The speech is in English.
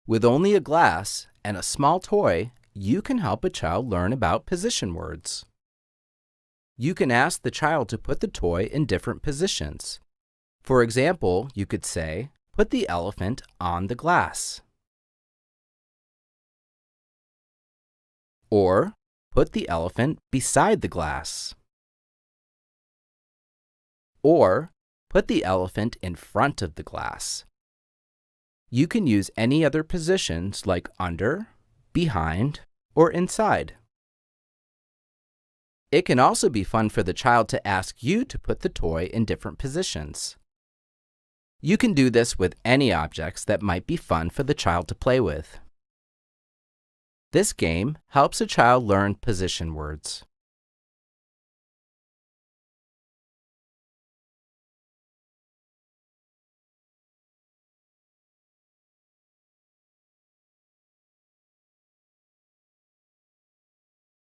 With only a glass and a small toy, you can help a child learn about position words. You can ask the child to put the toy in different positions. For example, you could say, "Put the elephant on the glass." Or, "Put the elephant beside the glass." Or, "Put the elephant in front of the glass." You can use any other positions like under, behind, or inside. It can also be fun for the child to ask you to put the toy in different positions. You can do this with any objects that might be fun for the child to play with. This game helps a child learn position words.